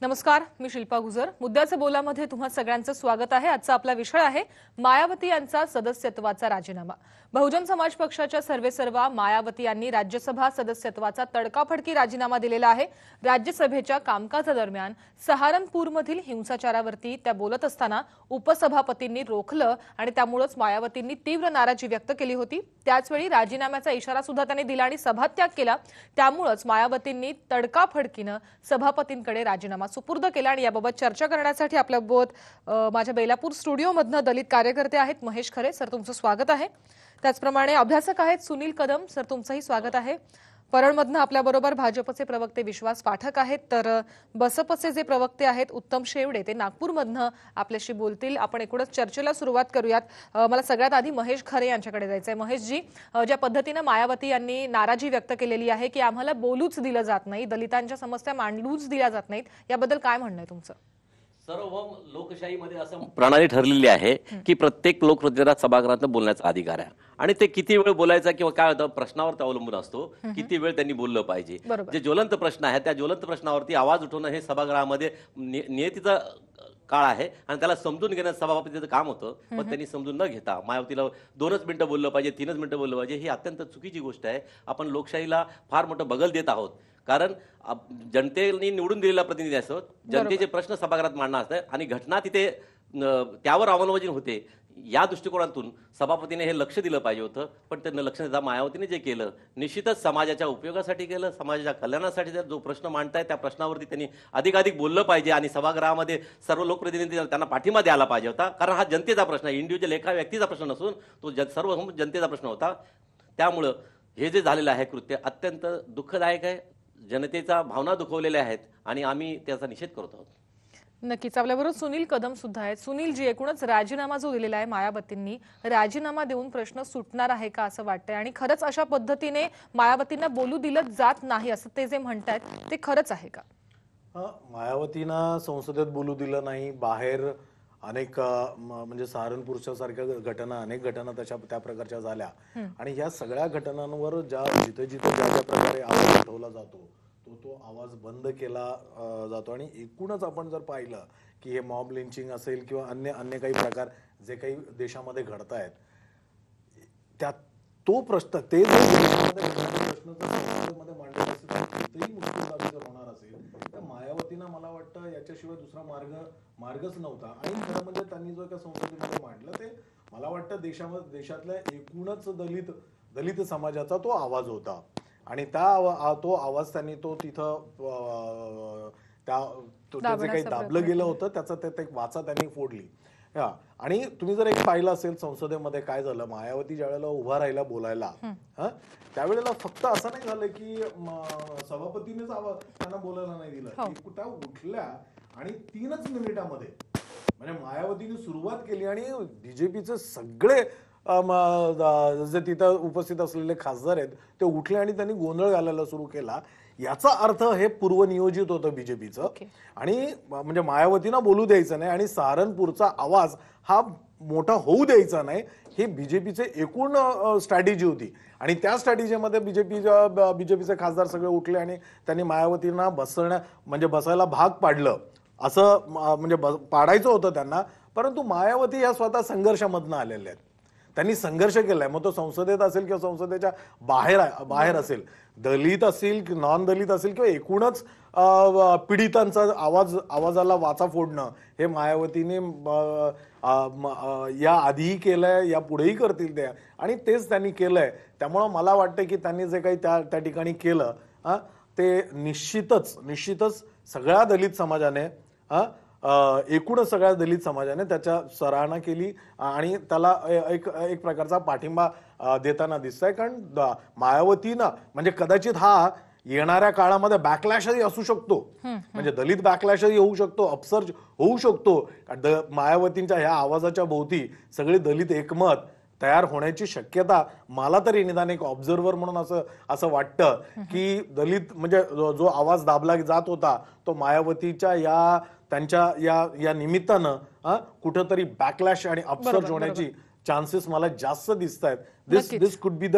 नमस्कार, मी शिल्पा गुजर. मुद्द्याचं बोलामध्ये तुम्हा सगळ्यांचं स्वागत आहे. आजचा आपला विषय आहे मायावती यांचा सदस्यत्वाचा राजीनामा. बहुजन समाज पक्षाच्या सर्वेसर्वा मायावती यांनी राज्यसभा सदस्यत्वाचा तडकाफडकी राजीनामा दिलेला आहे. राज्यसभेच्या कामकाजादरम्यान सहारनपूरमधील हिंसाचारावरती त्या बोलत असताना उपसभापतींनी रोखलं आणि त्यामुळेच मायावतींनी तीव्र नाराजी व्यक्त केली होती. त्याचवेळी राजीनाम्याचा इशारा सुद्धा त्यांनी दिला आणि सभात्याग केला. त्यामुळेच मायावतींनी तडकाफडकीनं सभापतींकडे राजीनामा सुपूर्द केला. आणि याबाबत चर्चा करण्यासाठी आपल्यासोबत माझ्या बेलापूर स्टुडिओमधनं दलित कार्यकर्ते आहेत महेश खरे. सर, तुमचं स्वागत आहे. त्याचप्रमाणे अभ्यासक आहेत सुनील कदम. सर, तुमचंही स्वागत आहे. परळमधनं आपल्याबरोबर भाजपचे प्रवक्ते विश्वास पाठक आहेत, तर बसपचे जे प्रवक्ते आहेत उत्तम शेवडे ते नागपूरमधनं आपल्याशी बोलतील. आपण एकूणच चर्चेला सुरुवात करूयात. मला सगळ्यात आधी महेश खरे यांच्याकडे जायचंय. महेशजी, ज्या पद्धतीनं मायावती यांनी नाराजी व्यक्त केलेली आहे की आम्हाला बोलूच दिलं जात नाही, दलितांच्या समस्या मांडूच दिल्या जात नाहीत, याबद्दल काय म्हणणं आहे तुमचं? सर्वभौम लोकशाहीमध्ये असं प्रणाली ठरलेली आहे की प्रत्येक लोकप्रतिनिधीला सभागृहात बोलण्याचा अधिकार आहे आणि ते किती वेळ बोलायचा किंवा काय होतं प्रश्नावर अवलंबून असतो, किती वेळ त्यांनी बोललं पाहिजे. जे ज्वलंत प्रश्न आहे त्या ज्वलंत प्रश्नावरती आवाज उठवणं हे सभागृहामध्ये नियतीचा काळ आहे आणि त्याला समजून घेणं सभापतीचं काम होतं. पण त्यांनी समजून न घेता मायावतीला 2च मिनिटं बोललं पाहिजे, 3च मिनिटं बोललं पाहिजे, ही अत्यंत चुकीची गोष्ट आहे. आपण लोकशाहीला फार मोठं बगल देत आहोत. कारण जनतेने निवडून दिलेला प्रतिनिधी असतो, जनतेचे प्रश्न सभागृहात मांडणं असतं आणि घटना तिथे त्यावर अंमलबजावणी होते. या दृष्टिकोनातून सभापतीने हे लक्ष दिलं पाहिजे होतं, पण त्यांना लक्ष देता मायावतीने जे केलं निश्चितच समाजाच्या उपयोगासाठी केलं, समाजाच्या कल्याणासाठी. जो प्रश्न मांडताय त्या प्रश्नावरती त्यांनी अधिकाधिक बोललं पाहिजे आणि सभागृहामध्ये सर्व लोकप्रतिनिधी त्यांना पाठिंबा द्यायला पाहिजे होता. कारण हा जनतेचा प्रश्न आहे, इंडिव्हिज्युअल एका व्यक्तीचा प्रश्न नसून तो सर्व जनतेचा प्रश्न होता. त्यामुळं हे जे झालेलं आहे कृत्य अत्यंत दुःखदायक आहे. जनतेचा भावना दुखवलेल्या आहेत आणि आम्ही त्याचा निषेध करत आहोत. नक्कीच. आपल्याबरोबर सुनील कदम सुद्धा आहेत. सुनील जी, एकूणच राजीनामा जो दिलेला आहे मायावतींनी, राजीनामा देऊन प्रश्न सुटणार आहे का असं वाटतंय? आणि खरंच अशा पद्धतीने मायावतींना बोलू दिलं जात नाही असं ते जे म्हणतायत ते खरंच आहे का? मायावतींना संसदेत बोलू दिलं नाही, बाहेर अनेक म्हणजे सहारनपूरच्या सारख्या घटना, अनेक घटना त्या प्रकारच्या झाल्या आणि ह्या सगळ्या घटनांवर जिथे जिथे ज्या प्रकारे आवाज उठवला जातो तो आवाज बंद केला जातो. आणि एकूणच आपण जर पाहिलं की हे मॉब लिंचिंग असेल किंवा अन्य काही प्रकार जे काही देशामध्ये घडतायत त्यात तो प्रश्न ते प्रश्न जर मांडले असेल तर कितीही मुश्किल बाबी जर होणार असेल तर मायावतींना मला वाटतं याच्याशिवाय दुसरा मार्गच नव्हता. आणि खरं म्हणजे त्यांनी जो एका संसदेमध्ये मांडलं ते मला वाटतं देशातल्या एकूणच दलित समाजाचा तो आवाज होता आणि तो आवाज त्यांनी तो तिथं जे काही दाबलं गेलं होतं त्याचं ते एक वाचा त्यांनी फोडली. आणि तुम्ही जर एक पाहिलं असेल संसदेमध्ये काय झालं, मायावती ज्या वेळेला उभा राहिला बोलायला त्यावेळेला फक्त असं नाही झालं की सभापतीनेच त्यांना बोलायला नाही दिलं, त्या उठल्या आणि 3च मिनिटामध्ये म्हणजे मायावतीने सुरुवात केली आणि बीजेपीचे सगळे जे तिथं उपस्थित असलेले खासदार आहेत ते उठले आणि त्यांनी गोंधळ घालायला सुरू केला. याचा अर्थ हे पूर्वनियोजित होतं बीजेपीचं आणि म्हणजे मायावतींना बोलू द्यायचं नाही आणि सहारनपूरचा आवाज हा मोठा होऊ द्यायचा नाही, हे बीजेपीचे एकूण स्ट्रॅटेजी होती. आणि त्या स्ट्रॅटेजीमध्ये बीजेपीचे खासदार सगळे उठले आणि त्यांनी मायावतींना बसायला भाग पाडलं. असं म्हणजे पाडायचं होतं त्यांना, परंतु मायावती या स्वतः संघर्षामधनं आलेल्या आहेत. त्यांनी संघर्ष केलाय, मग तो संसदेत असेल किंवा संसदेच्या बाहेर असेल, दलित असेल की नॉन दलित असेल किंवा एकूणच पीडितांचा आवाजाला वाचा फोडणं हे मायावतीने या आधीही केलंय, या पुढेही करतील त्या आणि तेच त्यांनी केलंय. त्यामुळं मला वाटतं की त्यांनी जे काही त्या ठिकाणी केलं ते निश्चितच सगळ्या दलित समाजाने एकूणच सगळ्या दलित समाजाने त्याच्या सराहना केली आणि त्याला एक प्रकारचा पाठिंबा देताना दिसतंय. कारण मायावतीनं म्हणजे कदाचित हा येणाऱ्या काळामध्ये बॅकलॅशही असू शकतो, म्हणजे दलित बॅकलॅशही होऊ शकतो, अपसर्ज होऊ शकतो. मायावतींच्या ह्या आवाजाच्या भोवती सगळे दलित एकमत तयार होण्याची शक्यता मला तरी निदान एक ऑब्झर्व्हर म्हणून असं वाटतं की दलित म्हणजे जो आवाज दाबला जात होता तो मायावतीच्या त्यांच्या या निमित्तानं कुठंतरी बॅकलॅश आणि अपसर्ज होण्याची चान्सेस मला जास्त दिसत आहेत. दिस कुड बी द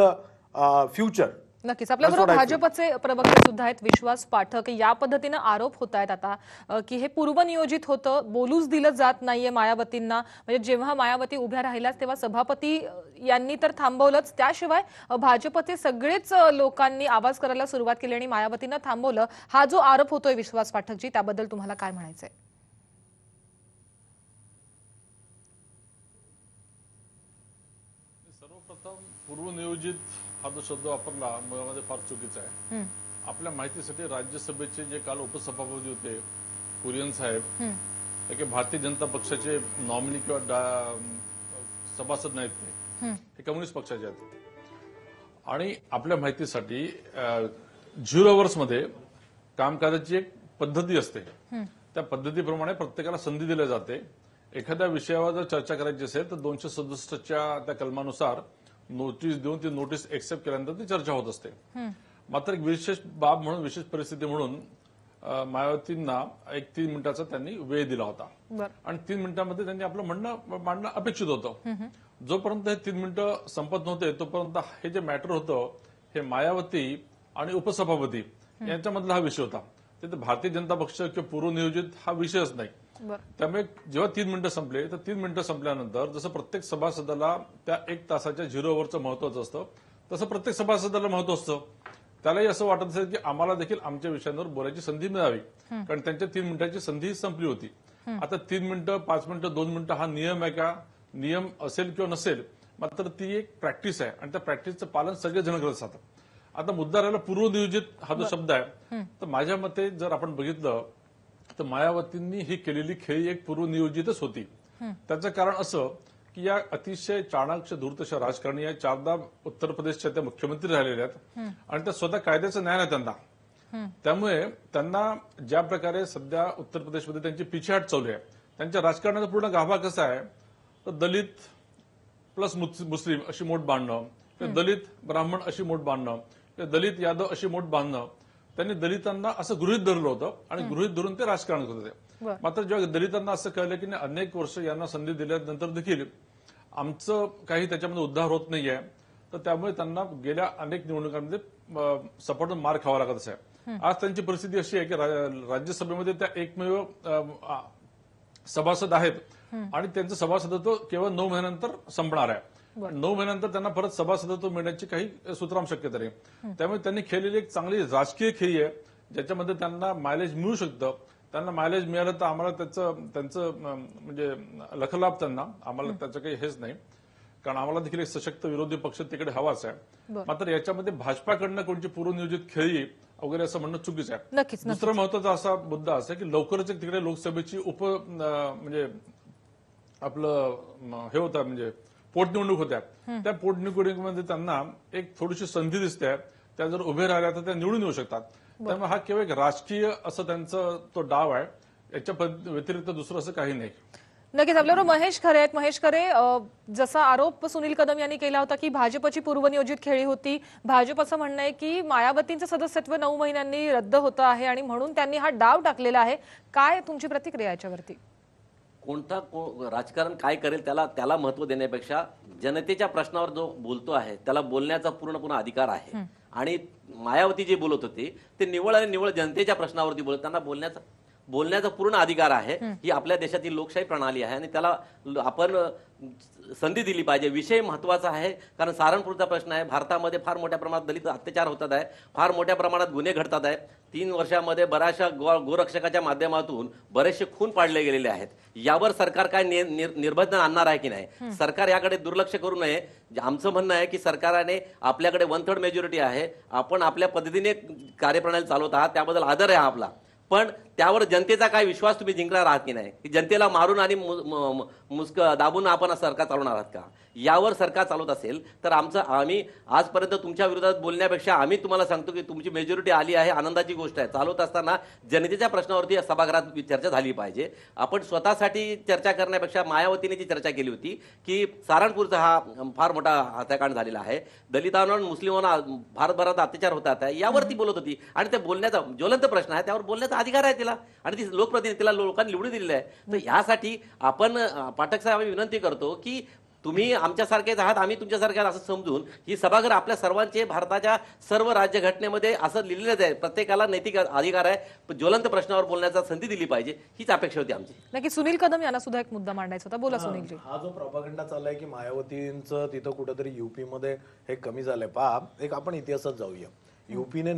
फ्युचर नक्कीच आपल्याबरोबर भाजपचे प्रवक्ते सुद्धा आहेत विश्वास पाठक. या पद्धतीने आरोप होत आहेत आता की हे पूर्वनियोजित होतं, बोलूच दिलं जात नाहीये मायावतींना. म्हणजे जेव्हा मायावती उभ्या राहिल्याच तेव्हा सभापती यांनी तर थांबवलंच, त्याशिवाय भाजपचे सगळेच लोकांनी आवाज करायला सुरुवात केली आणि मायावतींना थांबवलं. हा जो आरोप होतोय विश्वास पाठकजी, त्याबद्दल तुम्हाला काय म्हणायचंय? सर्वप्रथम पूर्वनियोजित हा जो शब्द वापरला मुळामध्ये फार चुकीचा आहे. आपल्या माहितीसाठी राज्यसभेचे जे काल उपसभापती होते कुरियन साहेब, हे काही भारतीय जनता पक्षाचे नॉमिनी किंवा सभासद नाहीत, हे कम्युनिस्ट पक्षाचे आहेत. आणि आपल्या माहितीसाठी 0 अवर्स मध्ये कामकाजाची एक पद्धती असते. त्या पद्धतीप्रमाणे प्रत्येकाला संधी दिली जाते. एखाद्या विषयावर जर चर्चा करायची असेल तर 267च्या त्या कलमानुसार नोटीस देऊन ती नोटीस एक्सेप्ट केल्यानंतर ती चर्चा होत असते. मात्र एक विशेष बाब म्हणून, विशेष परिस्थिती म्हणून मायावतींना एक 3 मिनिटाचा त्यांनी वेळ दिला होता आणि 3 मिनिटांमध्ये त्यांनी आपलं म्हणणं मांडणं अपेक्षित होतं. जोपर्यंत हे 3 मिनिटं संपत नव्हते तोपर्यंत हे जे मॅटर होतं हे मायावती आणि उपसभापती यांच्यामधला हा विषय होता. ते भारतीय जनता पक्ष किंवा पूर्वनियोजित हा विषयच नाही. त्यामुळे जेव्हा 3 मिनिटं संपले तर 3 मिनिटं संपल्यानंतर जसं प्रत्येक सभासदाला त्या 1 तासाच्या 0 अवरचं महत्वाचं असतं तसं प्रत्येक सभासदाला महत्व असतं. त्यालाही असं वाटत असेल की आम्हाला देखील आमच्या विषयांवर बोलायची संधी मिळावी, कारण त्यांच्या 3 मिनिटाची संधी संपली होती. आता 3 मिनिटं, 5 मिनिटं, 2 मिनिटं हा नियम आहे का? नियम असेल किंवा नसेल, मात्र ती एक प्रॅक्टिस आहे आणि त्या प्रॅक्टिसचं पालन सगळेजण करत असतात. आता मुद्दा राहिला पूर्वनियोजित हा जो शब्द आहे, तर माझ्या मते जर आपण बघितलं तर मायावतींनी ही केलेली खेळी एक पूर्वनियोजितच होती. त्याचं कारण असं की या अतिशय चाणाक्ष धूर्तशा राजकारणी या 4दा उत्तर प्रदेशच्या त्या मुख्यमंत्री राहिलेल्या आहेत आणि त्या स्वतः कायद्याचं ज्ञान आहे त्यांना. त्यामुळे त्यांना ज्या प्रकारे सध्या उत्तर प्रदेशमध्ये त्यांची पिछेहाट चालू आहे, त्यांच्या राजकारणाचा पूर्ण गाभा कसा आहे तर दलित प्लस मुस्लिम अशी मोठ बांधणं, दलित ब्राह्मण अशी मोठ बांधणं, दलित यादव अशी मोठ बांधणं. त्यांनी दलितांना असं गृहीत धरलं होतं आणि गृहीत धरून ते राजकारण करत होते. मात्र जेव्हा दलितांना असं कळलं की अनेक वर्ष यांना संधी दिल्यानंतर देखील आमचं काही त्याच्यामध्ये उद्धार होत नाहीये, तर त्यामुळे त्यांना गेल्या अनेक निवडणुकांमध्ये सपाटून मार खावा लागत आहे. आज त्यांची परिस्थिती अशी आहे की राज्यसभेमध्ये त्या एकमेव सभासद आहेत आणि त्यांचं सभासदत्व केवळ 9 महिन्यानंतर संपणार आहे. 9 महिन्यानंतर त्यांना परत सभासदत्व मिळण्याची काही सुतराम शक्यता नाही. त्यामुळे त्यांनी खेळलेली एक चांगली राजकीय खेळी आहे, ज्याच्यामध्ये त्यांना मायलेज मिळू शकतं. त्यांना मायलेज मिळालं तर आम्हाला त्यांचं म्हणजे लखलाभ त्यांना, आम्हाला त्याचं काही हेच नाही, कारण आम्हाला देखील एक सशक्त विरोधी पक्ष तिकडे हवाच आहे. मात्र याच्यामध्ये भाजपाकडनं कोणती पूर्वनियोजित खेळी वगैरे असं म्हणणं चुकीचं आहे. दुसरा महत्वाचा असा मुद्दा असा की लवकरच तिकडे लोकसभेची म्हणजे आपलं हे होतं, म्हणजे पोटनिवडणूक होत्या. त्या पोटनिवडणुकीमध्ये त्यांना एक थोडीशी संधी दिसते. त्या जर उभे राहिल्या तर त्या निवडून येऊ शकतात. त्यामुळे हा केवळ एक राजकीय असं त्यांचा तो डाव आहे, याच्या व्यतिरिक्त दुसरं असं काही नाही. नक्कीच आपल्याबरोबर महेश खरे आहेत. महेश खरे, जसा आरोप सुनील कदम यांनी केला होता की भाजपची पूर्वनियोजित खेळी होती, भाजप असं म्हणणं आहे की मायावतींचं सदस्यत्व 9 महिन्यांनी रद्द होतं आहे आणि म्हणून त्यांनी हा डाव टाकलेला आहे. काय तुमची प्रतिक्रिया याच्यावरती? कोणता राजकारण काय करेल त्याला महत्व देण्यापेक्षा जनतेच्या प्रश्नावर जो बोलतो आहे त्याला बोलण्याचा पूर्ण अधिकार आहे. आणि मायावती जे बोलत होते ते निव्वळ आणि निव्वळ जनतेच्या प्रश्नावरती बोलत, त्यांना बोलण्याचा पूर्ण अधिकार आहे. ही आपल्या देशातील लोकशाही प्रणाली आहे आणि त्याला आपण संधी दिली पाहिजे. विषय महत्वाचा आहे, कारण सहारनपूरचा प्रश्न आहे. भारतामध्ये फार मोठ्या प्रमाणात दलित अत्याचार होतात आहे, फार मोठ्या प्रमाणात गुन्हे घडतात आहे. 3 वर्षामध्ये बऱ्याचशा गोरक्षकाच्या माध्यमातून बरेचसे खून पाडले गेलेले आहेत. यावर सरकार काय निर्बंध आणणार आहे की नाही? सरकार याकडे दुर्लक्ष करू नये. आमचं म्हणणं आहे की सरकारने आपल्याकडे 1/3 मेजॉरिटी आहे, आपण आपल्या पद्धतीने कार्यप्रणाली चालवत आहात, त्याबद्दल आदर आहे आपला. पण त्यावर जनतेचा काय विश्वास तुम्ही जिंकणार आहात की नाही? की जनतेला मारून आणि मुस्क दाबून आपण सरकार चालवणार आहात का? यावर सरकार चालवत असेल तर आम्ही आजपर्यंत तुमच्या विरोधात बोलण्यापेक्षा आम्ही तुम्हाला सांगतो की तुमची मेजॉरिटी आली आहे, आनंदाची गोष्ट आहे. चालवत असताना जनतेच्या प्रश्नावरती सभागृहात चर्चा झाली पाहिजे. आपण स्वतःसाठी चर्चा करण्यापेक्षा मायावतीने जी चर्चा केली होती की सहारनपूरचा हा फार मोठा हत्याकांड झालेला आहे, दलितांवर मुस्लिमांना भारतभरात अत्याचार होतात आहे, यावरती बोलत होती. आणि ते बोलण्याचा ज्वलंत प्रश्न आहे, त्यावर बोलण्याचा अधिकार आहे तिला आणि ती लोकप्रतिनिधी तिला लोकांनी निवडून दिलेली आहे. तर यासाठी आपण पाठक साहेब विनंती करतो की तुम्ही आमच्यासारखेच आहात, आम्ही तुमच्यासारखे आहात असं समजून ही सभागृह आपल्या सर्वांचे भारताच्या सर्व राज्यघटनेमध्ये असं लिहिलेलंच आहे, प्रत्येकाला नैतिक अधिकार आहे, ज्वलंत प्रश्नावर बोलण्याचा संधी दिली पाहिजे, हीच अपेक्षा होती आमची. नक्की सुनील कदम यांना सुद्धा एक मुद्दा मांडायचा होता. बोला सुनीलजी. हा जो प्रोपागंडा चाललाय की मायावतींचं तिथं कुठेतरी युपी मध्ये हे कमी झालंय, पहा एक आपण इतिहासात जाऊया. युपीने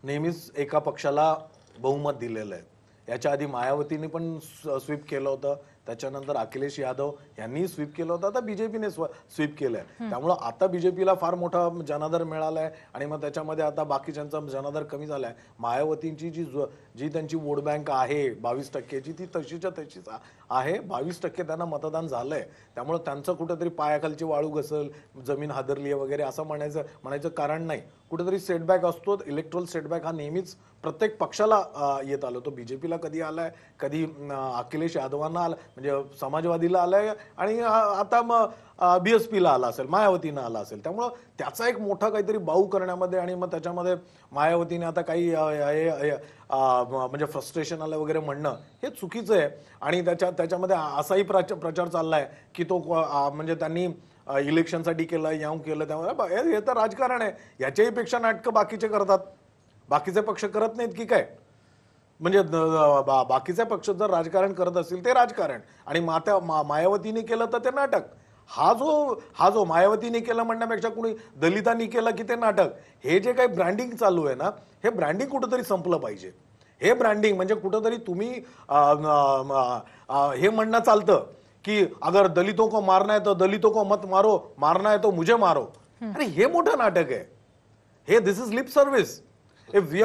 नेहमीच एका पक्षाला बहुमत दिलेलं आहे. याच्या आधी मायावतीने पण स्वीप केलं होतं, त्याच्यानंतर अखिलेश यादव यांनी स्वीप केलं होतं, आता बीजेपीने स्वीप केलंय. त्यामुळं आता बीजेपीला फार मोठा जनाधार मिळालाय आणि मग त्याच्यामध्ये आता बाकीच्यांचा जनाधार कमी झालाय. मायावतींची जी त्यांची वोट बँक आहे 22%ची, ती तशीच्या तशीच आहे. 22% त्यांना मतदान झालंय. त्यामुळे त्यांचं कुठेतरी पायाखालची वाळू घसल, जमीन हादरली आहे वगैरे असं म्हणायचं कारण नाही. कुठेतरी सेटबॅक असतो. इलेक्ट्रोल सेटबॅक हा नेहमीच प्रत्येक पक्षाला येत आलो. तो बीजेपीला कधी आलाय, कधी अखिलेश यादवांना आला, म्हणजे समाजवादीला आलाय, आणि आता मग बीएसपीला आला असेल, मायावतीनं आला असेल. त्यामुळं त्याचा एक मोठा काहीतरी बाऊ करण्यामध्ये आणि मग त्याच्यामध्ये मायावतीने आता काही म्हणजे फ्रस्ट्रेशन आलं वगैरे म्हणणं हे चुकीचं आहे. आणि त्याच्यामध्ये असाही प्रचार चाललाय की तो म्हणजे त्यांनी इलेक्शनसाठी केलं, याव केलं, त्यामुळे हे तर राजकारण आहे. याच्याही पेक्षा नाटकं बाकीचे करतात. बाकीचे पक्ष करत नाहीत की काय? म्हणजे बाकीचे पक्ष जर राजकारण करत असतील ते राजकारण, आणि मायावतीने केलं तर ते नाटक. हा जो मायावतीने केलं म्हणण्यापेक्षा कुणी दलितांनी केलं की ते नाटक. हे जे काही ब्रँडिंग चालू आहे ना, हे ब्रँडिंग कुठंतरी संपलं पाहिजे. हे ब्रँडिंग म्हणजे कुठंतरी तुम्ही हे म्हणणं चालतं की अगर दलितों को मारना है तो दलितों को मत मारो, मारना है तो मुझे मारो. अरे हे मोठं नाटक आहे. हे this is lip service. If you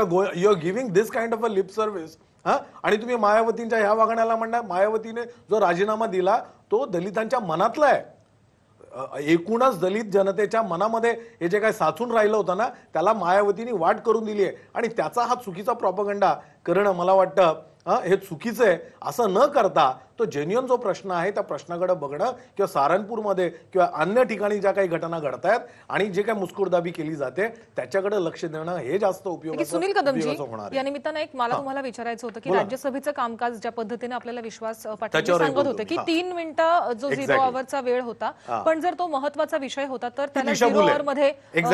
are giving this kind of a lip service, आणि तुम्ही मायावतींच्या ह्या वागण्याला म्हणणार. मायावतीने जो राजीनामा दिला तो दलितांच्या मनातला आहे. एकूणच दलित जनतेच्या मनामध्ये हे जे काही साचून राहिलं होतं ना, त्याला मायावतीने वाट करून दिली आहे. आणि त्याचा हा चुकीचा प्रोपगंडा करणं मला वाटतं हे चुकीचं आहे. असं न करता तो जेन्युअन जो प्रश्न आहे त्या प्रश्नाकडे बघणं, किंवा सारंगपूरमध्ये किंवा अन्य ठिकाणी ज्या काही घटना घडतायत आणि जे काही मुस्कुरदाबी केली जाते त्याच्याकडे लक्ष देणं हे जास्त उपयोगाचं सुनील कदमजी, होणार. या निमित्तानं एक मला तुम्हाला विचारायचं होतं की राज्यसभेचं कामकाज ज्या पद्धतीने आपल्याला विश्वास पाटील सांगत होते की 3 मिनिटं जो 0 आवरचा वेळ होता, पण जर तो महत्वाचा विषय होता तर त्याला 0 आवर मध्ये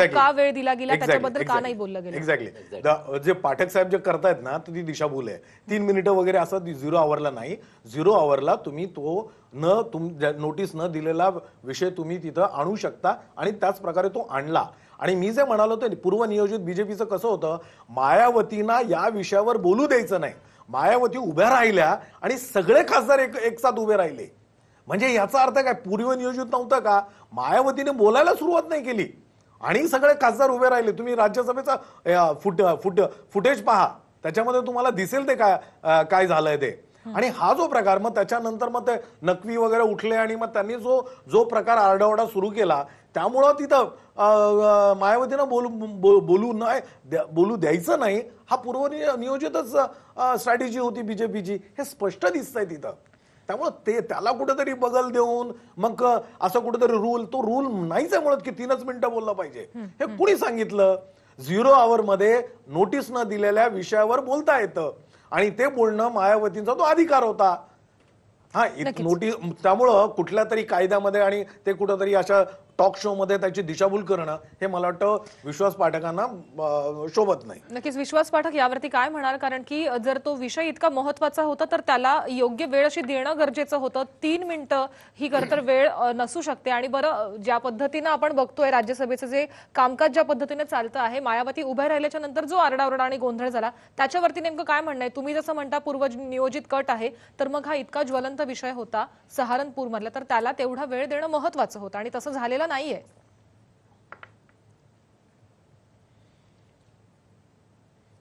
का वेळ दिला गेला, त्याच्याबद्दल का नाही बोललं गेलं? एक्झॅक्टली. जे पाठक साहेब जे करतायत ना, ती दिशाभूल आहे. 3 मिनिटं वगैरे असं 0 आवरला नाही. 0 आवरला तुम्ही तो नोटीस न दिलेला विषय तुम्ही तिथं आणू शकता, आणि त्याच प्रकारे तो आणला. आणि मी जे म्हणालो ते पूर्वनियोजित बीजेपीचं कसं होतं, मायावतींना या विषयावर बोलू द्यायचं नाही. मायावती उभ्या राहिल्या आणि सगळे खासदार एक साथ उभे राहिले. म्हणजे याचा अर्थ काय, पूर्वनियोजित नव्हतं का? मायावतीने बोलायला सुरुवात नाही केली आणि सगळे खासदार उभे राहिले. तुम्ही राज्यसभेचा फुटेज पहा, त्याच्यामध्ये तुम्हाला दिसेल ते काय झालंय ते. आणि हा जो प्रकार, मग त्याच्यानंतर मग ते नकवी वगैरे उठले आणि मग त्यांनी जो प्रकार आरडाओरडा सुरू केला, त्यामुळं तिथं मायावतीनं बोलू द्यायचं नाही. हा पूर्वनियोजितच स्ट्रॅटेजी होती बीजेपीची, हे स्पष्ट दिसतंय तिथं. त्यामुळे त्याला कुठेतरी बगल देऊन मग असं कुठेतरी तो रूल नाहीच आहे मुळात की 3च मिनिटं बोललं पाहिजे. हे कुणी सांगितलं? 0 आवर मध्ये नोटीस न दिलेल्या विषयावर बोलता येतं, आणि ते बोलणं मायावतींचा तो अधिकार होता. नोटीस, त्यामुळं कुठल्या तरी कायद्यामध्ये आणि ते कुठंतरी अशा टॉक शो मध्ये त्याची दिशाभूल करणं हे मला वाटतं विश्वास पाठकांना शोभत नाही. नक्कीच विश्वास पाठक यावरती काय म्हणाल? कारण की जर तो विषय इतका महत्वाचा होता तर त्याला योग्य वेळ अशी देणं गरजेचं होतं. 3 मिनिटं ही खरं तर वेळ नसू शकते. आणि बरं, ज्या पद्धतीनं आपण बघतोय राज्यसभेचं जे कामकाज ज्या पद्धतीने चालतं आहे, मायावती उभ्या राहिल्याच्या नंतर जो आरडाओरडा आणि गोंधळ झाला त्याच्यावरती नेमकं काय म्हणणं आहे? तुम्ही जसं म्हणता पूर्वनियोजित कट आहे, तर मग हा इतका ज्वलंत विषय होता सहारनपूर मधला, तर त्याला तेवढा वेळ देणं महत्वाचं होतं आणि तसं झालेलं नाहीये.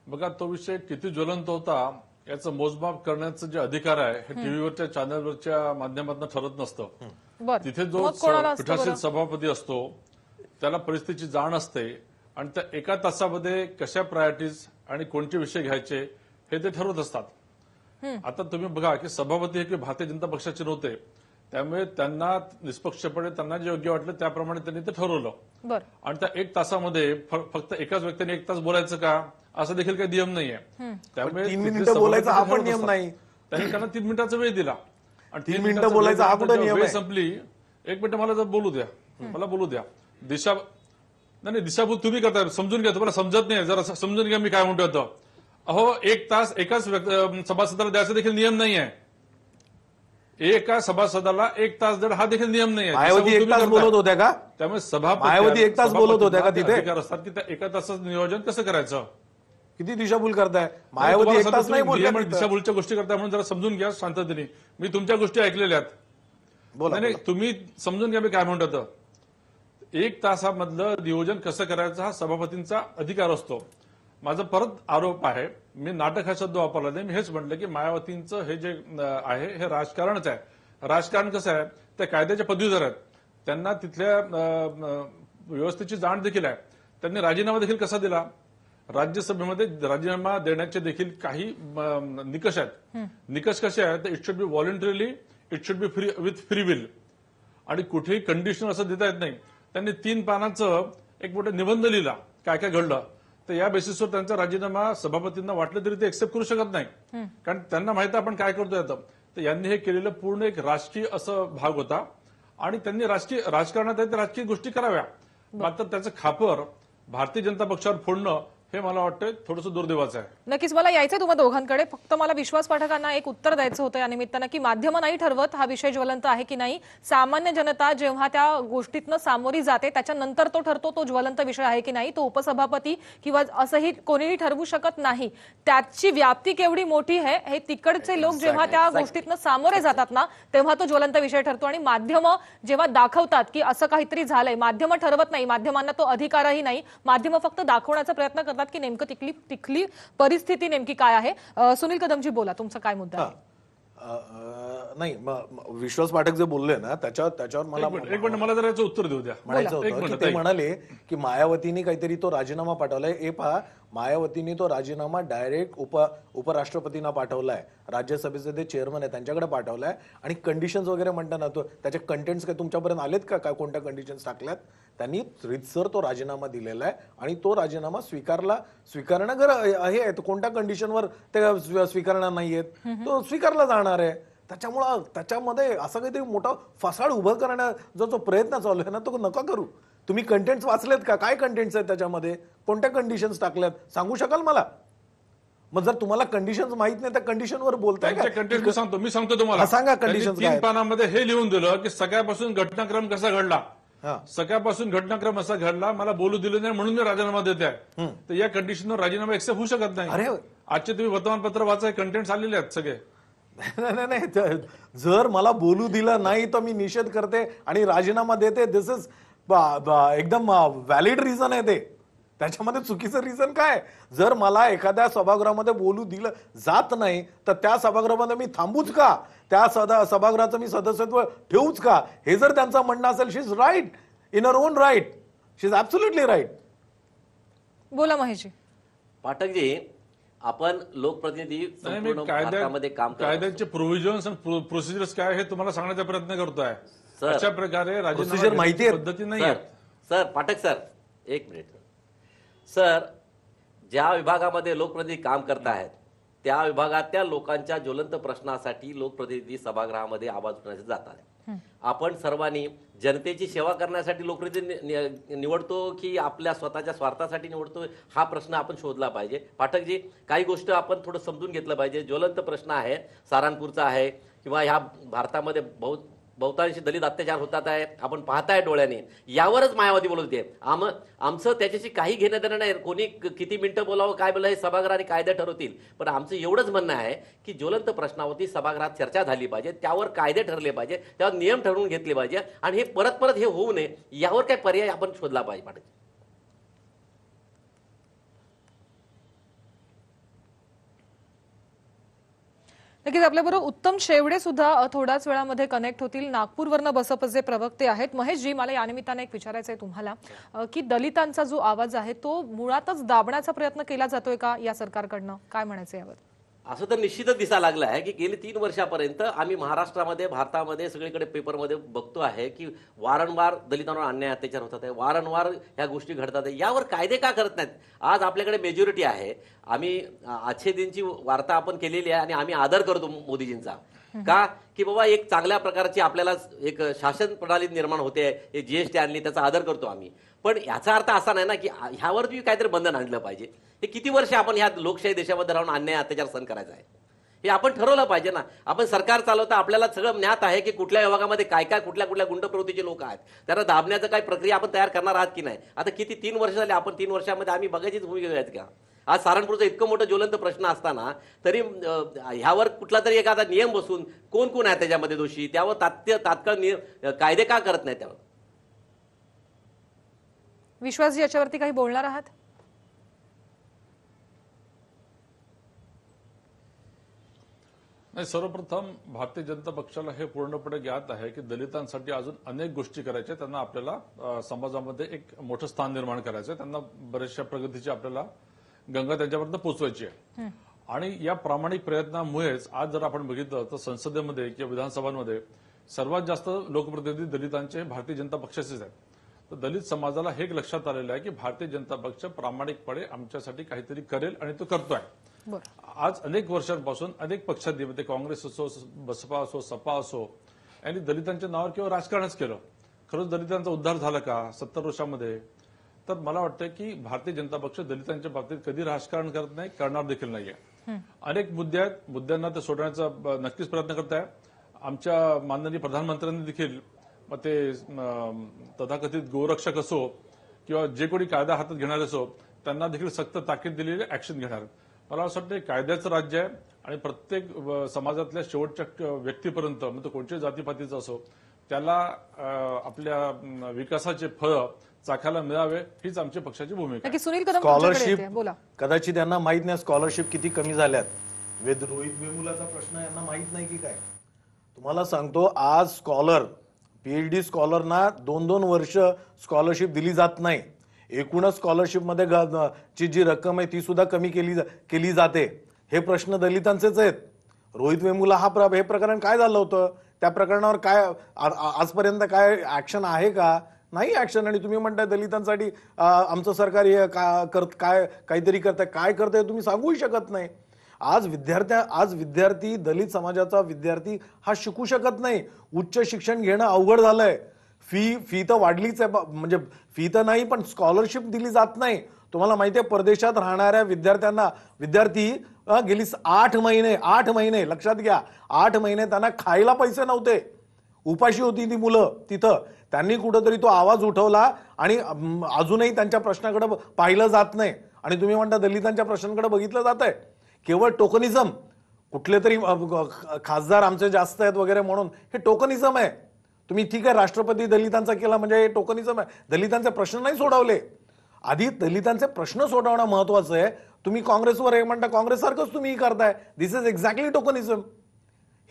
बघा, तो विषय किती ज्वलंत होता याचं मोजमाप करण्याचं जे अधिकार आहे हे टीव्हीवरच्या चॅनलवरच्या माध्यमातून ठरत नसतं. तिथे जो पीठासीन सभापती असतो त्याला परिस्थितीची जाण असते आणि त्या एका तासामध्ये कशा प्रायोरिटीज आणि कोणते विषय घ्यायचे हे ते ठरवत असतात. आता तुम्ही बघा की सभापती हे की भारतीय जनता पक्षाचे नव्हते, त्यामुळे त्यांना निष्पक्षपणे त्यांना जे योग्य वाटलं त्याप्रमाणे त्यांनी ते ठरवलं. आणि त्या 1 तासामध्ये फक्त एकाच व्यक्तीने 1 तास बोलायचं का असं देखील काही नियम नाहीये. त्यामुळे 3 मिनिटं बोलायचा हा पण नियम नाही. त्यांनी त्यांना 3 मिनिटाचा वेळ दिला. आणि 3 3 मिनिटं मिनिटाचा बोलायचा हा वेळ कुठं नियम वेळ आहे? संपली. 1 मिनिट मला जर बोलू द्या, मला बोलू द्या. नाही दिशाभूल तुम्ही करताय, समजून घ्या. तुम्हाला समजत नाही, जरा समजून घ्या मी काय म्हणतो आता. अहो 1 तास एकाच सभासदाला द्यायचा देखील नियम नाही आहे. एका सभासदाला 1 तास दर हा देखील नियम नाही आहे. मायावती दिशाभूल 1 तुम्ही तास करताय. बोलत होत्या का? त्यामुळे सभापती मायावती 1 तास बोलत होत्या का तिथे? अधिकार असतात की त्या 1 तासाचं नियोजन कसं करायचं. किती दिशाभूल करताय? मायावती 1 तास नाही बोलल्या तिथं. दिशाभूलच्या गोष्टी करताय म्हणून जरा समजून घ्या शांततेने. मी तुमच्या गोष्टी ऐकलेल्या आहेत. बोला नाही तुम्ही समजून घ्या मी काय म्हणतो तर. 1 तासामधलं नियोजन कसं करायचं हा सभापतींचा अधिकार असतो. माझा परत आरोप आहे, मी नाटक हा शब्द वापरला नाही. मी हेच म्हटलं की मायावतींचं हे जे आहे हे राजकारणच आहे. राजकारण कसं आहे, त्या कायद्याच्या पदवीधर आहेत, त्यांना तिथल्या व्यवस्थेची जाण देखील आहे. त्यांनी राजीनामा देखील कसा दिला, राज्यसभेमध्ये राजीनामा देण्याचे देखील काही निकष आहेत. निकष कसे आहेत, it should be voluntarily, it should be free with free will, आणि कुठेही कंडिशन असं देता येत नाही. त्यांनी 3 पानाचं एक मोठा निबंध लिहिला काय काय घडलं, तर या बेसिसवर त्यांचा राजीनामा सभापतींना वाटलं तरी ते एक्सेप्ट करू शकत नाही, कारण त्यांना माहिती आहे आपण काय करतोय आता. तर यांनी हे केलेलं पूर्ण एक राजकीय असं भाग होता, आणि त्यांनी राजकारणात राजकीय गोष्टी कराव्या, मात्र त्याचं खापर भारतीय जनता पक्षावर फोडणं हे मला वाटतं थोडंसं दुर्दैवाचं आहे. नक्कीच मला यायचंय तुम्हा दोघांकडे. फक्त मला विश्वास पाठकांना एक उत्तर द्यायचं होतं या निमित्तानं की माध्यम नाही ठरवत हा विषय ज्वलंत आहे की नाही. सामान्य जनता जेव्हा त्या गोष्टीतनं सामोरी जाते त्याच्यानंतर तो ठरतो तो ज्वलंत विषय आहे की नाही. तो उपसभापती किंवा असंही कोणीही ठरवू शकत नाही. त्याची व्याप्ती केवढी मोठी आहे हे तिकडचे लोक जेव्हा त्या गोष्टीतनं सामोरे जातात ना तेव्हा तो ज्वलंत विषय ठरतो. आणि माध्यम जेव्हा दाखवतात की असं काहीतरी झालंय, माध्यम ठरवत नाही, माध्यमांना तो अधिकारही नाही. माध्यम फक्त दाखवण्याचा प्रयत्न करतात की नेमकं तिथली परिस्थिती नेमकी काय आहे. सुनील कदमजी बोला, तुमचा काय मुद्दा आहे? नाही विश्वास पाठक जे बोलले ना त्याच्यावर मला एक मिनिट मला जरा याचं उत्तर देऊ द्या. म्हणायचं होतं की ते म्हणाले की मायावतींनी काहीतरी तो राजीनामा पाठवलाय. पहा, मायावतींनी तो राजीनामा डायरेक्ट उपराष्ट्रपतींना पाठवलाय, राज्यसभेचे ते चेअरमन आहे त्यांच्याकडे पाठवलाय, आणि कंडिशन्स वगैरे म्हणताना तो त्याचे कंटेंट्स काय तुमच्यापर्यंत आलेत का, काय कोणत्या कंडिशन्स टाकल्यात. त्यांनी रितसर तो राजीनामा दिलेला आहे, आणि तो राजीनामा स्वीकारणं हे आहे. कोणत्या कंडिशनवर ते स्वीकारणार नाहीयेत, तो स्वीकारला जाणार आहे. त्याच्यामुळं त्याच्यामध्ये असं काहीतरी मोठा फसाड उभं करण्याचा जो प्रयत्न चालू आहे ना तो नका करू. तुम्ही कंटेंट्स वाचलेत का, काय कंटेंट्स आहेत त्याच्यामध्ये, कोणत्या कंडिशन्स टाकल्यात सांगू शकाल मला. मग जर तुम्हाला कंडिशन्स माहित नाही तर कंडिशनवर बोलताय का? मी सांगतो तुम्हाला. सांगा कंडिशन्स. 3 पानामध्ये हे लिहून दिलं की सगळ्यापासून घटनाक्रम कसा घडला, सगळ्यापासून घटनाक्रम असा घडला, मला बोलू दिलं नाही म्हणून मी राजीनामा देत आहे. तर या कंडिशनवर राजीनामा एक्सेप्ट होऊ शकत नाही. आजचे तुम्ही वर्तमानपत्र वाचा, कंटेंट्स आलेले आहेत सगळे. नाही, जर मला बोलू दिलं नाही तर मी निषेध करते आणि राजीनामा देते. दिस इज एकदम व्हॅलिड रिझन आहे ते. त्याच्यामध्ये चुकीचं रिझन काय? जर मला एखाद्या सभागृहामध्ये बोलू दिलं जात नाही तर त्या सभागृहामध्ये मी थांबूच का, त्या सभागृहाचं मी सदस्यत्व ठेवूच का, हे जर त्यांचं म्हणणं असेल, she is right in her own right, she is absolutely right. बोला महेशजी. पाठकजी, आपण लोकप्रतिनिधी संपूर्ण भारतामध्ये काम करतो. कायद्याचे प्रोव्हिजन्स आणि प्रोसिजर्स काय हे तुम्हाला सांगण्याचा प्रयत्न करतोय. सर, अशा प्रकारे प्रोसिजर माहिती आहे पद्धती नाही. सर पाठक सर, एक मिनिट सर. ज्या विभागामध्ये लोकप्रतिनिधी काम करत आहेत त्या विभागातल्या लोकांच्या ज्वलंत प्रश्नासाठी लोकप्रतिनिधी सभागृहामध्ये आवाज उठवण्यासाठी जातात. आपण सर्वांनी जनतेची सेवा करण्यासाठी लोकप्रतिनिधी निवडतो की आपल्या स्वतःच्या स्वार्थासाठी निवडतो, हा प्रश्न आपण शोधला पाहिजे. पाठकजी, काही गोष्ट आपण थोडं समजून घेतलं पाहिजे. ज्वलंत प्रश्न आहे, सारानपूरचा आहे, किंवा ह्या भारतामध्ये बहुतांशी दलित अत्याचार होतात आहे, आपण पाहताय डोळ्याने. यावरच मायावती बोलत होते. आमचं त्याच्याशी काही घेणं देणं नाही. कोणी किती मिनिटं बोलावं, काय बोलावं हे सभागृहाने कायदे ठरवतील. पण आमचं एवढंच म्हणणं आहे की ज्वलंत प्रश्नावरती सभागृहात चर्चा झाली पाहिजे, त्यावर कायदे ठरले पाहिजे, त्यावर नियम ठरवून घेतले पाहिजे, आणि हे परत हे होऊ नये यावर काय पर्याय आपण शोधला पाहिजे. पाटील, नक्कीच आपल्याबरोबर उत्तम शेवडे सुद्धा थोड्याच वेळामध्ये कनेक्ट होतील. नागपूरवरनं बसपचे प्रवक्ते आहेत. महेशजी, मला या निमित्ताने एक विचारायचं आहे तुम्हाला की दलितांचा जो आवाज आहे तो मुळातच दाबण्याचा प्रयत्न केला जातोय का या सरकारकडनं, काय म्हणायचं यावर? असं तर निश्चितच दिसायला लागलं आहे की गेली 3 वर्षापर्यंत आम्ही महाराष्ट्रामध्ये, भारतामध्ये सगळीकडे पेपरमध्ये बघतो आहे की वारंवार दलितांवर अन्याय अत्याचार होतात आहे, वारंवार ह्या गोष्टी घडतात आहे. यावर कायदे का करत नाहीत? आज आपल्याकडे मेजॉरिटी आहे. आजचे दिनची वार्ता आपण केलेली आहे आणि आम्ही आदर करतो मोदीजींचा, का की बाबा एक चांगल्या प्रकारची आपल्याला एक शासन प्रणाली निर्माण होते, जीएसटी आणली, त्याचा आदर करतो आम्ही. पण याचा अर्थ असा नाही ना की ह्यावर तुम्ही काहीतरी बंधन आणलं पाहिजे. हे किती वर्ष आपण ह्या लोकशाही देशामध्ये राहून अन्याय अत्याचार सहन करायचा आहे हे आपण ठरवलं पाहिजे ना. आपण सरकार चालवता, आपल्याला सगळं ज्ञात आहे की कुठल्या विभागामध्ये काय काय कुठल्या कुठल्या गुंड प्रवृत्तीचे लोक आहेत, त्यांना दाबण्याचं काय प्रक्रिया आपण तयार करणार आहात की नाही. आता किती 3 वर्ष झाले, आपण 3 वर्षामध्ये आम्ही बघायचीच भूमिका आहेत का. आज सारणपूरचा इतकं मोठं ज्वलंत प्रश्न असताना तरी ह्यावर कुठला तरी एखादा नियम बसून कोण कोण आहे त्याच्यामध्ये दोषी, त्यावर तात्काळ कायदे का करत नाही त्यावर. विश्वासजी, याच्यावरती काही बोलणार आहात? नाही, सर्वप्रथम भारतीय जनता पक्षाला हे पूर्णपणे ज्ञात आहे की दलितांसाठी अजून अनेक गोष्टी करायच्या, त्यांना आपल्याला समाजामध्ये एक मोठं स्थान निर्माण करायचं आहे, त्यांना बऱ्याचशा प्रगतीची आपल्याला गंगा त्यांच्यापर्यंत पोहोचवायची आहे. आणि या प्रामाणिक प्रयत्नामुळेच आज जर आपण बघितलं तर संसदेमध्ये किंवा विधानसभांमध्ये सर्वात जास्त लोकप्रतिनिधी दलितांचे भारतीय जनता पक्षाचेच आहेत. तर दलित समाजाला हे लक्षात आलेलं आहे की भारतीय जनता पक्ष प्रामाणिकपणे आमच्यासाठी काहीतरी करेल आणि तो करतोय. आज अनेक वर्षांपासून अनेक पक्षांनी, काँग्रेस असो, बसपा असो, सपा असो, यांनी दलितांच्या नावावर किंवा राजकारणच केलं. खरंच दलितांचा उद्धार झाला का 70 वर्षामध्ये? तर मला वाटतं की भारतीय जनता पक्ष दलितांच्या बाबतीत कधी राजकारण करत नाही, करणार देखील नाहीये. अनेक मुद्दे आहेत, मुद्द्यांना ते सोडवण्याचा नक्कीच प्रयत्न करत आहे. आमच्या माननीय प्रधानमंत्र्यांनी देखील मग ते तथाकथित गोरक्षक असो किंवा जे कोणी कायदा हातात घेणारे असो, त्यांना देखील सक्त ताकीद दिलेली ऍक्शन घेणार. मला असं वाटतं कायद्याचं राज्य आहे आणि प्रत्येक समाजातल्या शेवटच्या व्यक्तीपर्यंत, म्हणजे कोणत्याही जातीपातीचं असो, त्याला आपल्या विकासाचे फळ चाखायला मिळावे, हीच आमच्या पक्षाची भूमिका आहे. सुनील कदम, स्कॉलरशिप बोला. कदाचित त्यांना माहित नाही स्कॉलरशिप किती कमी झाल्यात. रोहित वेमुलाचा प्रश्न यांना माहित नाही की काय. तुम्हाला सांगतो, आज स्कॉलर, पीएचडी स्कॉलरना 2-2 वर्ष स्कॉलरशिप दिली जात नाही. एकूणच स्कॉलरशिप मध्ये ची जी रक्कम आहे ती सुद्धा कमी केली जाते. हे प्रश्न दलितांचेच आहेत. रोहित वेमुला हे प्रकरण काय झालं होतं, त्या प्रकरणावर काय आजपर्यंत काय ऍक्शन आहे का? नाही ऍक्शन. आणि तुम्ही म्हणताय दलितांसाठी आमचं सरकार हे काहीतरी करताय. काय करताय तुम्ही सांगूही शकत नाही. आज विद्यार्थी, दलित समाजाचा विद्यार्थी हा शिकू शकत नाही. उच्च शिक्षण घेणं अवघड झालंय. फी तर वाढलीच आहे, म्हणजे फी तर नाही पण स्कॉलरशिप दिली जात नाही. तुम्हाला माहिती आहे, परदेशात राहणाऱ्या विद्यार्थी गेली 8 महिने लक्षात घ्या, 8 महिने त्यांना खायला पैसे नव्हते, उपाशी होती ती मुलं तिथं. त्यांनी कुठंतरी तो आवाज उठवला आणि अजूनही त्यांच्या प्रश्नाकडे पाहिलं जात नाही. आणि तुम्ही म्हणता दलितांच्या प्रश्नांकडे बघितलं जात आहे. केवळ टोकनिझम, कुठले तरी खासदार आमचे जास्त आहेत वगैरे म्हणून, हे टोकनिझम आहे. तुम्ही ठीक आहे राष्ट्रपती दलितांचा केला म्हणजे हे टोकनिझम आहे. दलितांचे प्रश्न नाही सोडवले. आधी दलितांचे प्रश्न सोडवणं महत्वाचं आहे. तुम्ही काँग्रेसवर हे म्हणता, काँग्रेस सारखंच तुम्ही करताय. दिस इज एक्झॅक्टली टोकनिझम.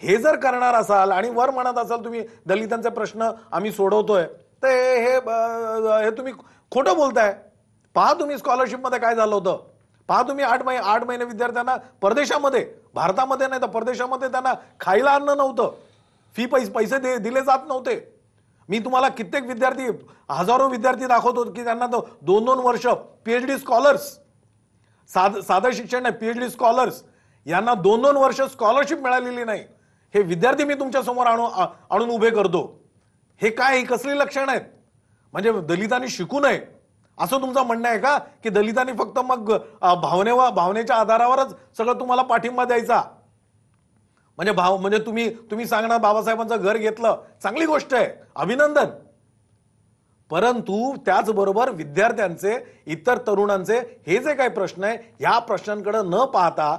हे जर करणार असाल आणि वर म्हणत असाल तुम्ही दलितांचे प्रश्न आम्ही सोडवतोय, तर हे तुम्ही खोटं बोलताय. पहा तुम्ही स्कॉलरशिप मध्ये काय झालं होतं. पहा तुम्ही 8 महिने विद्यार्थ्यांना परदेशामध्ये, भारतामध्ये नाही तर परदेशामध्ये त्यांना खायला अन्न नव्हतं, पैसे दिले जात नव्हते. मी तुम्हाला कित्येक विद्यार्थी, हजारो विद्यार्थी दाखवतो की त्यांना 2-2 वर्ष पीएचडी स्कॉलर्स, साधं शिक्षण नाही, पीएचडी स्कॉलर्स यांना 2-2 वर्ष स्कॉलरशिप मिळालेली नाही. हे विद्यार्थी मी तुमच्या समोर आणून उभे करतो. हे काय, कसली लक्षण आहेत? म्हणजे दलितांनी शिकू नये असं तुमचं म्हणणं आहे का? की दलितांनी फक्त मग भावनेच्या आधारावरच सगळं तुम्हाला पाठिंबा द्यायचा? म्हणजे तुम्ही सांगणार बाबासाहेबांचं घर घेतलं, चांगली गोष्ट आहे, अभिनंदन. परंतु त्याचबरोबर विद्यार्थ्यांचे, इतर तरुणांचे हे जे काही प्रश्न आहे, ह्या प्रश्नांकडे न पाहता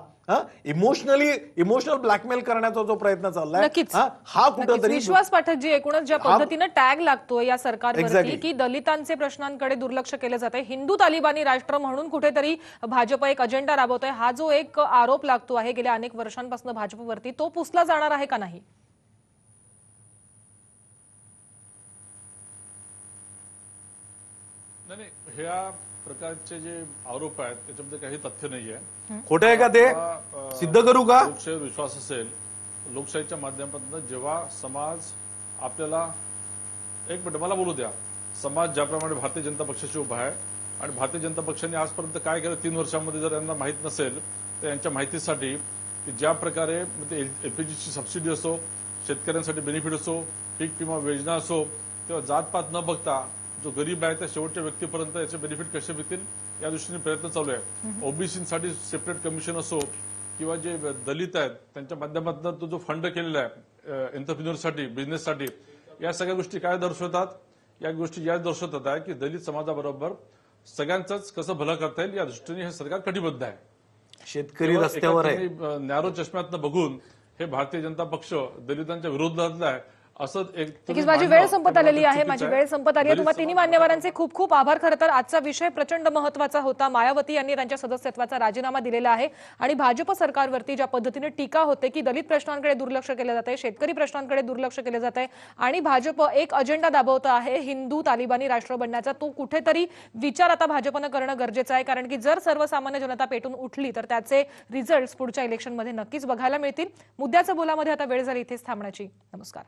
इमोशनल ब्लॅकमेल करण्याचा जो प्रयत्न चाललाय, हा कुठेतरी. विश्वास पाठकजी, एकूणच ज्या पद्धतीनं टॅग लागतोय या सरकारवरती की दलितांचे प्रश्नांकडे दुर्लक्ष केलं जात आहे, हिंदू तालिबानी राष्ट्र म्हणून कुठेतरी भाजप एक अजेंडा राबवतोय, हा जो एक आरोप लागतो आहे गेल्या अनेक वर्षांपासून भाजपवरती, तो पुसला जाणार आहे का नाही? नाही, ह्या प्रकारचे जे आरोप आहेत त्याच्यामध्ये काही तथ्य नाहीये. खोटं आहे का ते सिद्ध करू का? लोकशाहीवर विश्वास असेल, लोकशाहीच्या माध्यमातून जेव्हा समाज आपल्याला, एक मिनिट मला बोलू द्या, समाज ज्याप्रमाणे भारतीय जनता पक्षाशी उभा आहे आणि भारतीय जनता पक्षाने आजपर्यंत काय केलं 3 वर्षांमध्ये, जर यांना माहित नसेल तर यांच्या माहितीसाठी की ज्या प्रकारे एलपीजीची सबसिडी असो, शेतकऱ्यांसाठी बेनिफिट असो, पीक विमा योजना असो, तेव्हा जातपात न बघता जो गरीब आहे त्या शेवटच्या व्यक्तीपर्यंत याचे बेनिफिट कसे मिळतील या दृष्टीने प्रयत्न चालू आहे. ओबीसीसाठी सेपरेट कमिशन असो किंवा जे दलित आहेत त्यांच्या माध्यमातून तो जो फंड केलेला आहे एंटरप्रिन्युअरसाठी, बिझनेससाठी, या सगळ्या गोष्टी काय दर्शवतात? या गोष्टी या दर्शवतात आहे की दलित समाजाबरोबर सगळ्यांचंच कसं भलं करता येईल या दृष्टीने हे सरकार कटिबद्ध आहे. शेतकरी रस्त्यावर आहे. नॅरो चष्म्यातनं बघून हे भारतीय जनता पक्ष दलितांच्या विरोधातलं आहे असं एक नक्कीच माझी वेळ संपत आलेली आहे. माझी वेळ संपत आली आहे. तुम्हा तिन्ही मान्यवरांचे खूप खूप आभार. खरं तर आजचा विषय प्रचंड महत्वाचा होता. मायावती यांनी त्यांच्या सदस्यत्वाचा राजीनामा दिलेला आहे आणि भाजप सरकारवरती ज्या पद्धतीने टीका होते की दलित प्रश्नांकडे दुर्लक्ष केलं जात आहे, शेतकरी प्रश्नांकडे दुर्लक्ष केलं जात आहे आणि भाजप एक अजेंडा दाबवत आहे हिंदू तालिबानी राष्ट्र बनण्याचा. तो कुठेतरी विचार आता भाजपनं करणं गरजेचं आहे, कारण की जर सर्वसामान्य जनता पेटून उठली तर त्याचे रिझल्ट पुढच्या इलेक्शनमध्ये नक्कीच बघायला मिळतील. मुद्द्याचं बोलामध्ये आता वेळ झाली इथेच थांबण्याची. नमस्कार.